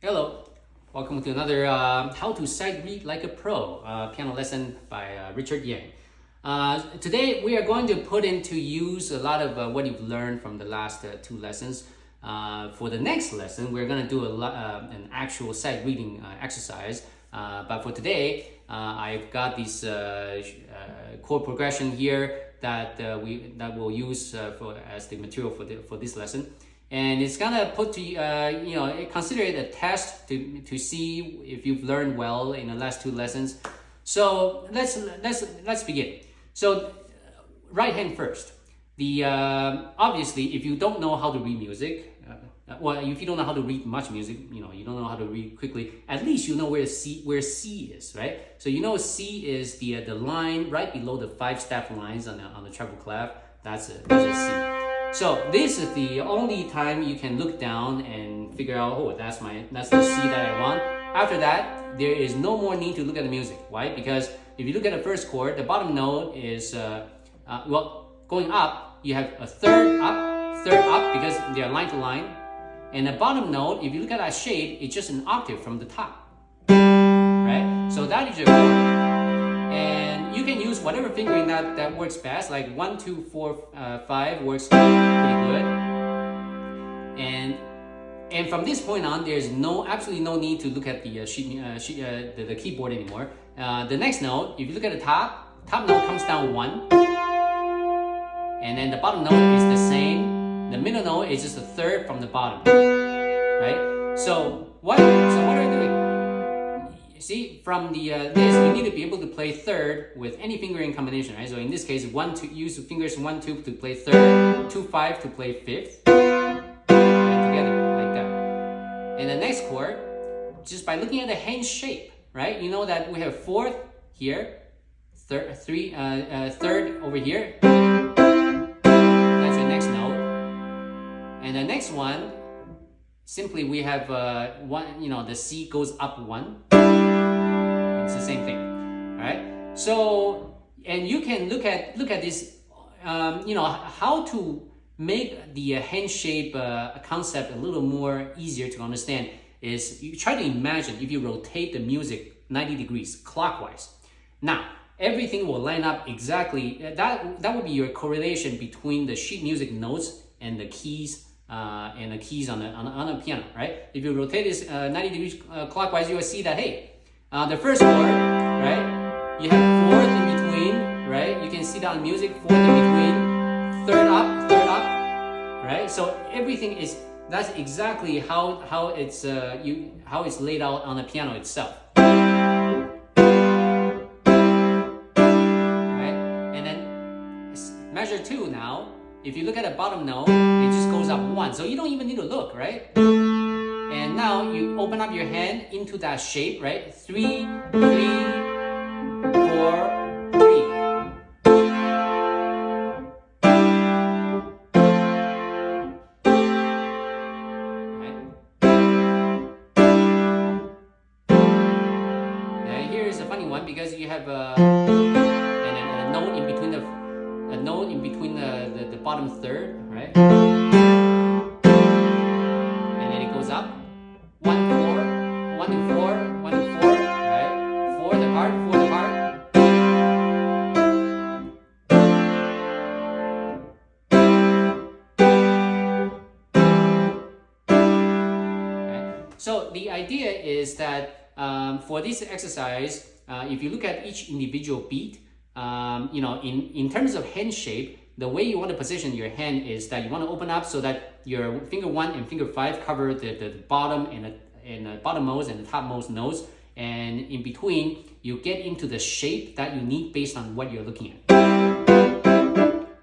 Hello, welcome to another How to Sight Read Like a Pro piano lesson by Richard Yang. Today we are going to put into use a lot of what you've learned from the last two lessons. For the next lesson, we're going to do an actual sight reading exercise. But for today, I've got this chord progression here that we'll use as the material for this lesson. And it's gonna put to consider it a test to see if you've learned well in the last two lessons. So let's begin. So right hand first. The obviously, if you don't know how to read music, if you don't know how to read much music, you don't know how to read quickly. At least you know where C is, right? So you know C is the line right below the 5-step lines on the treble clef. That's a C. So this is the only time you can look down and figure out, oh, that's the C that I want. After that, there is no more need to look at the music. Why? Because if you look at the first chord, the bottom note is, going up, you have a third up because they are line to line. And the bottom note, if you look at that shape, it's just an octave from the top, right? So that is your chord. And you can use whatever fingering that works best, like 1, 2, 4, 5 works pretty good. And from this point on, there's absolutely no need to look at the the keyboard anymore. The next note, if you look at the top note comes down 1, and then the bottom note is the same. The middle note is just a third from the bottom, right? So what are you doing? See, from this, you need to be able to play third with any fingering combination, right? So in this case, use fingers 1, 2 to play third, 2, 5 to play fifth, and together like that. And the next chord, just by looking at the hand shape, right? You know that we have fourth here, third over here. That's your next note. And the next one, simply we have the C goes up 1. It's the same thing, all right? So, and you can look at this, how to make the hand shape concept a little more easier to understand is you try to imagine if you rotate the music 90 degrees clockwise. Now, everything will line up exactly. That would be your correlation between the sheet music notes and the keys on a piano, right? If you rotate this 90 degrees clockwise, you will see that, hey, the first chord, right? You have fourth in between, right? You can see that on music, fourth in between, third up, right? So everything that's exactly how it's laid out on the piano itself. Right? And then measure 2 now. If you look at the bottom note, it just goes up 1. So you don't even need to look, right? And now you open up your hand into that shape, right? 3, 3, 4, 3. Right? Now here is a funny one because you have a note in between the bottom third, right? And then it goes up 1, 4, 1 to 4, 1 to 4, right? 4 apart, 4 apart. Right? So the idea is that for this exercise, if you look at each individual beat, in terms of hand shape, the way you want to position your hand is that you want to open up so that your finger 1 and finger 5 cover the bottom and the bottommost and the topmost notes, and in between you get into the shape that you need based on what you're looking at.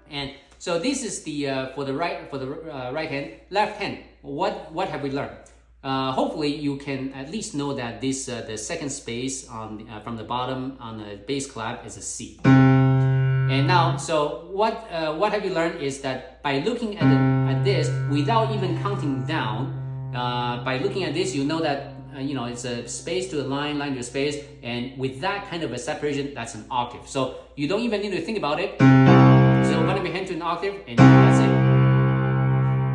And so this is the for the right hand. Left hand, what have we learned? Hopefully you can at least know that this the second space from the bottom on the bass clef is a C. And now, so what have you learned is that by looking at this without even counting down, by looking at this, you know that it's a space to a line to a space, and with that kind of a separation, that's an octave. So you don't even need to think about it. So open up your hand to an octave, and that's it.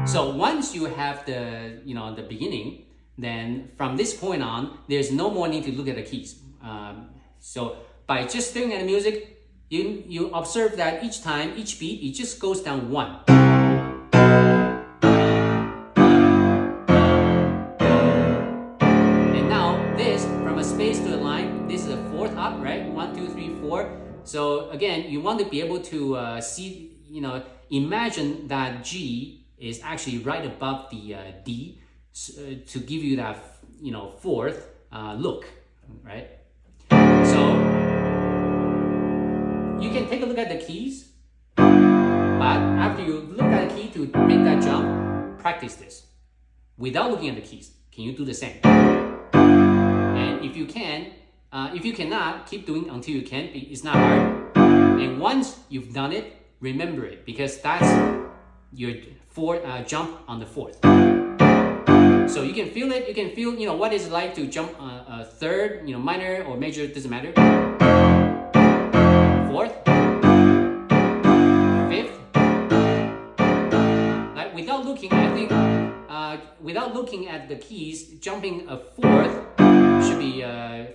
So once you have the beginning, then from this point on, there's no more need to look at the keys. So by just staring at the music, you observe that each time, each beat, it just goes down one. And now this, from a space to a line, this is a fourth up, right? 1, 2, 3, 4. So again, you want to be able to see, imagine that G is actually right above the D to give you that, fourth look, right? So you can take a look at the keys, but after you look at the key to make that jump, practice this without looking at the keys. Can you do the same? And if you cannot, keep doing until you can. It's not hard. And once you've done it, remember it, because that's your jump on the fourth. So you can feel it. You can feel, what it's like to jump a third, minor or major, doesn't matter. Fourth, fifth. Like without looking, I think, without looking at the keys, jumping a fourth should be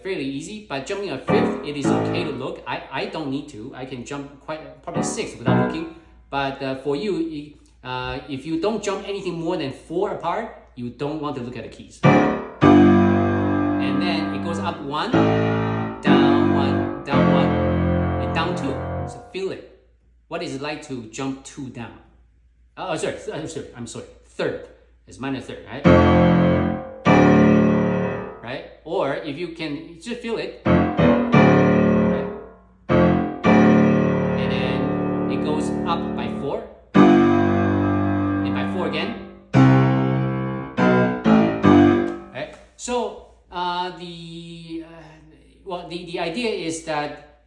fairly easy. But jumping a fifth, it is okay to look. I don't need to. I can jump probably sixth without looking. But for you, if you don't jump anything more than 4 apart, you don't want to look at the keys. And then it goes up 1, down 1, down 1, and down 2. So feel it. What is it like to jump 2 down? I'm sorry. Third. It's minor third, right? Right? Or if you can just feel it. Right? And then it goes up by 4. And by 4 again. So the idea is that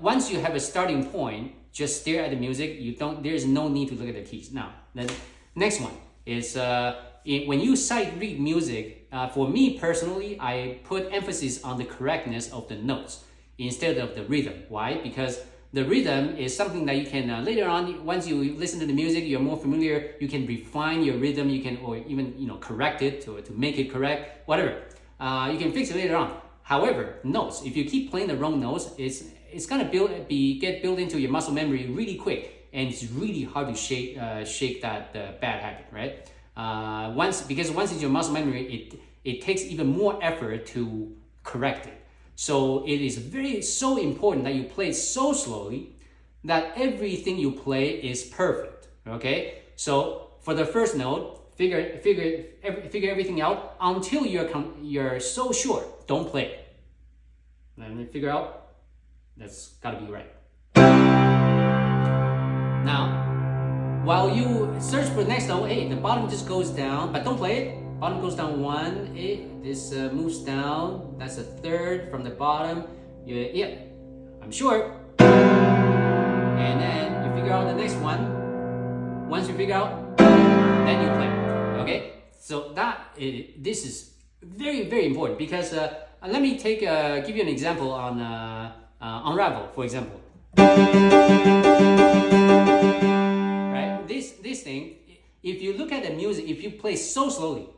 once you have a starting point, just stare at the music. There's no need to look at the keys. Now, the next one is when you sight read music. For me personally, I put emphasis on the correctness of the notes instead of the rhythm. Why? Because the rhythm is something that you can later on, once you listen to the music, you're more familiar. You can refine your rhythm. You can, or even correct it to make it correct. Whatever, you can fix it later on. However, notes. If you keep playing the wrong notes, it's gonna get built into your muscle memory really quick, and it's really hard to shake that bad habit, right? Once it's your muscle memory, it takes even more effort to correct it. So it is so important that you play so slowly that everything you play is perfect. Okay, so for the first note, figure everything out until you're so sure. Don't play it. Then figure out that's got to be right. Now, while you search for the next note, hey, the bottom just goes down, but don't play it. Bottom goes down 1, this moves down, that's a third from the bottom. Yeah, I'm sure. And then you figure out the next one. Once you figure out, then you play. Okay? So this is very, very important because let me give you an example on Unravel, for example. Right? This thing, if you look at the music, if you play so slowly,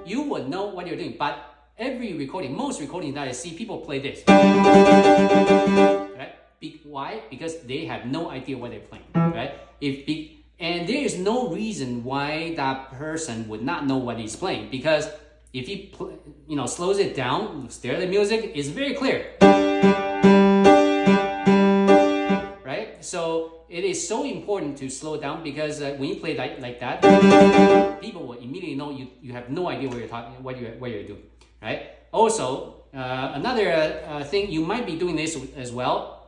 you would know what you're doing. But most recordings that I see, people play this. Right? Why? Because they have no idea what they're playing. Right? And there is no reason why that person would not know what he's playing, because if he slows it down, stare at the music, it's very clear. Right? So it is so important to slow down, because when you play like that, people will immediately know you have no idea what you're doing. Right? Also, another thing, you might be doing this as well.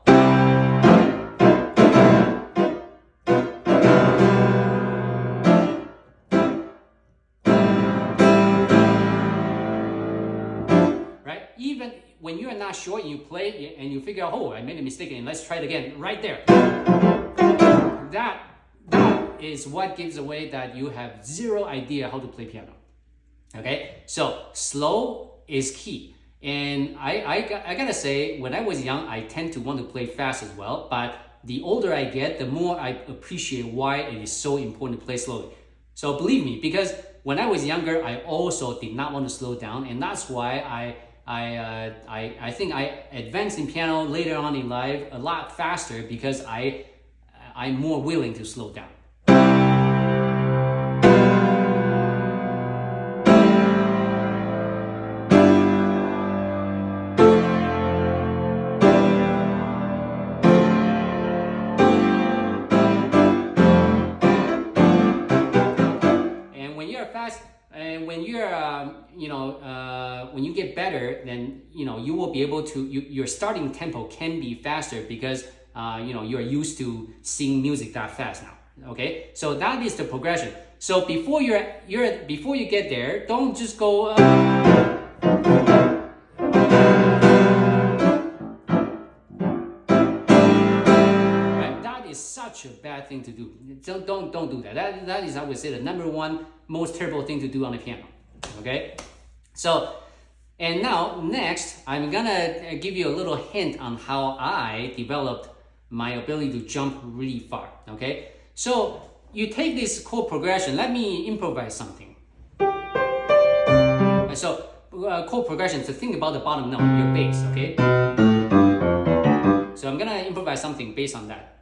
Even when you are not sure and you play and you figure out, oh, I made a mistake and let's try it again, right there. That is what gives away that you have zero idea how to play piano. Okay, so slow is key. And I gotta say, when I was young, I tend to want to play fast as well. But the older I get, the more I appreciate why it is so important to play slowly. So believe me, because when I was younger, I also did not want to slow down, and that's why I think I advanced in piano later on in life a lot faster because I'm more willing to slow down. And when you're when you get better, then you will be able to your starting tempo can be faster because you're used to seeing music that fast now. Okay, so that is the progression. So before before you get there, don't just go such a bad thing to do. Don't do that. That is, I would say, the number one most terrible thing to do on the piano. Okay, so and now next I'm gonna give you a little hint on how I developed my ability to jump really far. Okay, so you take this chord progression. Let me improvise something. So chord progression, to think about the bottom note, your bass. Okay, so I'm gonna improvise something based on that.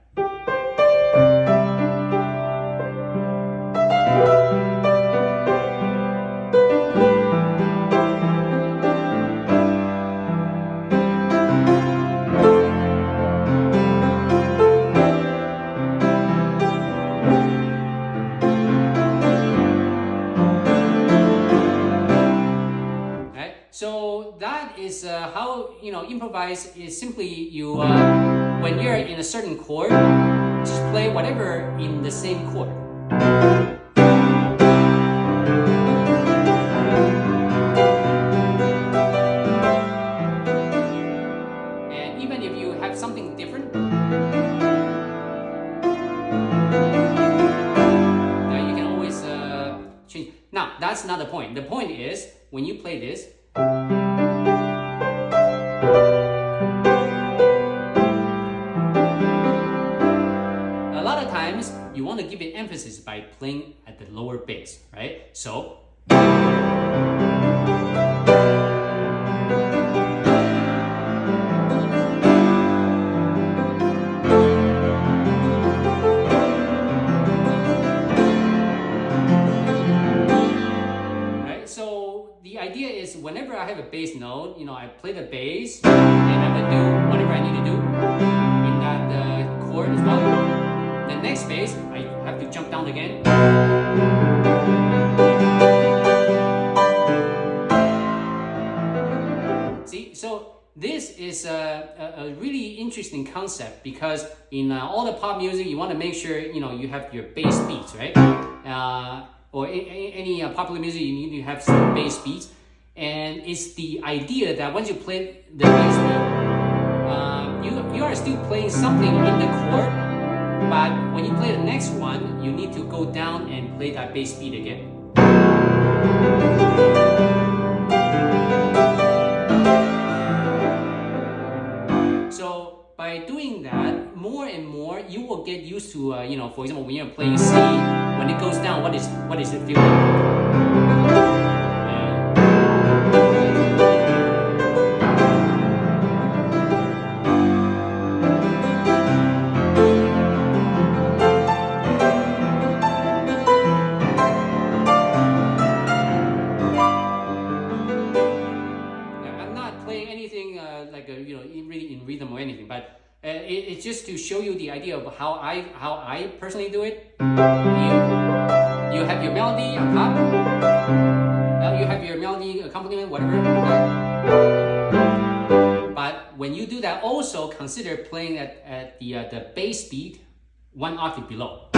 So that is how improvise is simply you when you're in a certain chord, just play whatever in the same chord. And even if you have something different, you can always change. Now that's not the point. The point is when you play this. A lot of times you want to give it emphasis by playing at the lower bass, right? So the idea is whenever I have a bass note, I play the bass and I'm gonna do whatever I need to do in that chord as well. The next bass, I have to jump down again. See, so this is a really interesting concept because in all the pop music, you want to make sure you have your bass beats, right? Or any popular music, you need to have some bass beats. And it's the idea that once you play the bass beat, you are still playing something in the chord, but when you play the next one, you need to go down and play that bass beat again. So by doing that, more and more, you will get used to, for example, when you're playing C, when it goes down, what is it feeling? I'm not playing anything really in rhythm or anything, but it's just to show you the idea of how I personally do it. You have your melody on top. You have your melody accompaniment, whatever. Okay? But when you do that, also consider playing at the bass beat 1 octave below.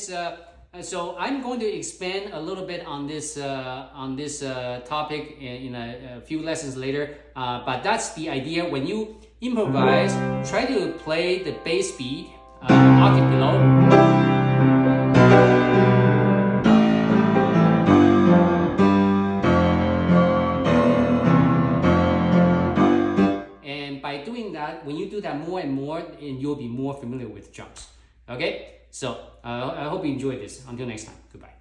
so I'm going to expand a little bit on this topic in a few lessons later. But that's the idea. When you improvise, try to play the bass beat octave below. And by doing that, when you do that more and more, and you'll be more familiar with jumps. Okay, so I hope you enjoyed this. Until next time, goodbye.